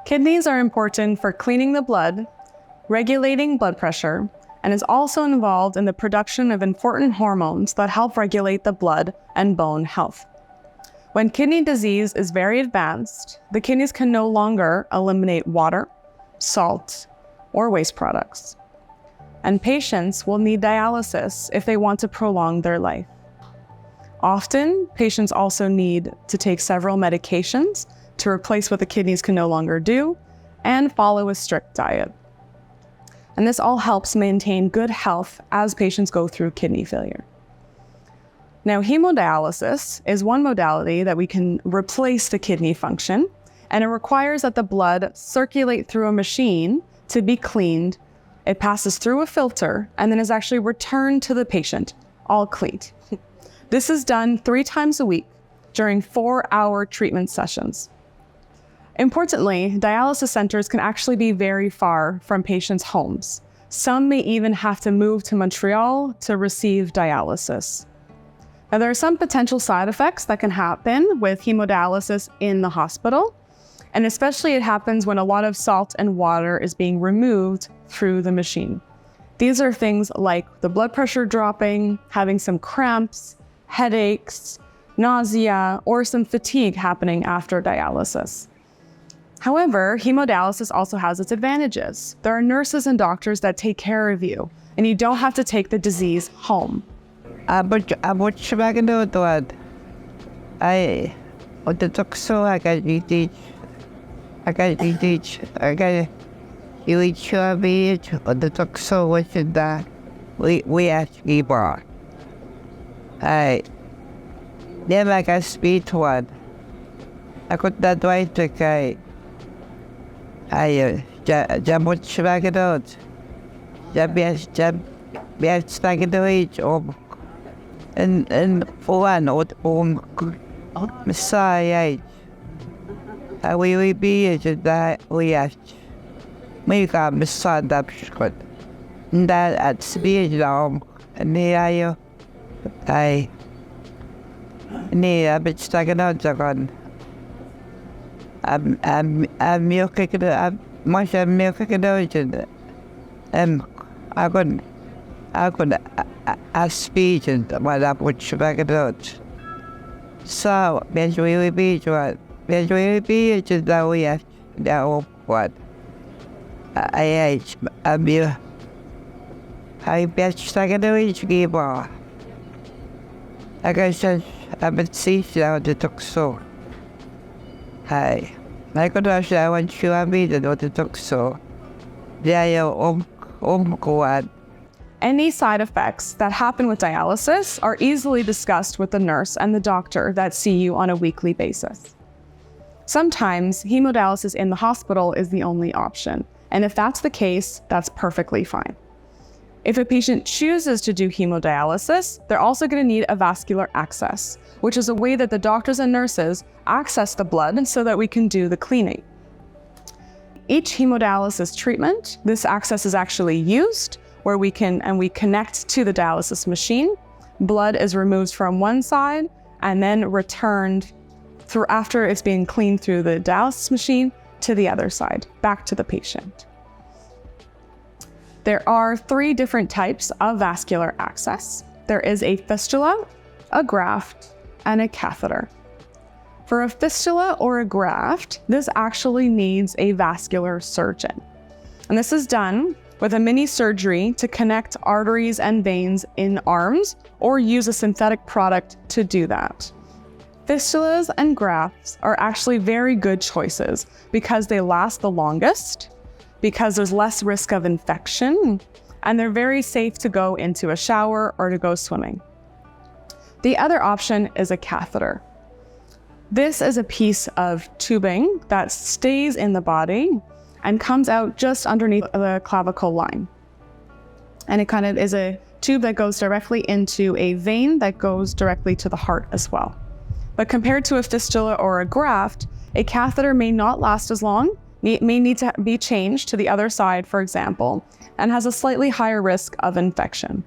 Kidneys are important for cleaning the blood, regulating blood pressure, and is also involved in the production of important hormones that help regulate the blood and bone health. When kidney disease is very advanced, the kidneys can no longer eliminate water, salt, or waste products. And patients will need dialysis if they want to prolong their life. Often, patients also need to take several medications to replace what the kidneys can no longer do and follow a strict diet. And this all helps maintain good health as patients go through kidney failure. Now, hemodialysis is one modality that we can replace the kidney function, and it requires that the blood circulate through a machine to be cleaned. It passes through a filter and then is actually returned to the patient, all cleaned. This is done 3 times a week during 4-hour treatment sessions. Importantly, dialysis centers can actually be very far from patients' homes. Some may even have to move to Montreal to receive dialysis. Now, there are some potential side effects that can happen with hemodialysis in the hospital, and especially it happens when a lot of salt and water is being removed through the machine. These are things like the blood pressure dropping, having some cramps, headaches, nausea, or some fatigue happening after dialysis. However, hemodialysis also has its advantages. There are nurses and doctors that take care of you, and you don't have to take the disease home. Abot siya bagay tuwad. Ay, ototukso agad itich. Agad iwichwabi ototukso wachida. We ask ibar. Ay, di magaspeed tuwad. Ako dadway to kay. Ay, jabot siya bagay doon. Jabias bagay doon and one or Messiah. We be that we ask. We got Messiah that shot. That at speed long and near I near a bit stuck out the gun. I'm milking it. Much I'm milking it. I could a speech and what up which back it out. So, there's really be what? There's really be just that we have now what? I bet secondary give I guess I've been seeing how the took so. I could actually I want you to be the what it took so. Yeah, go on. Any side effects that happen with dialysis are easily discussed with the nurse and the doctor that see you on a weekly basis. Sometimes hemodialysis in the hospital is the only option, and if that's the case, that's perfectly fine. If a patient chooses to do hemodialysis, they're also going to need a vascular access, which is a way that the doctors and nurses access the blood so that we can do the cleaning. Each hemodialysis treatment, this access is actually used where we connect to the dialysis machine. Blood is removed from one side and then returned after it's being cleaned through the dialysis machine to the other side, back to the patient. There are 3 different types of vascular access. There is a fistula, a graft, and a catheter. For a fistula or a graft, this actually needs a vascular surgeon. And this is done with a mini surgery to connect arteries and veins in arms or use a synthetic product to do that. Fistulas and grafts are actually very good choices because they last the longest, because there's less risk of infection, and they're very safe to go into a shower or to go swimming. The other option is a catheter. This is a piece of tubing that stays in the body and comes out just underneath the clavicle line. And it kind of is a tube that goes directly into a vein that goes directly to the heart as well. But compared to a fistula or a graft, a catheter may not last as long, may need to be changed to the other side, for example, and has a slightly higher risk of infection.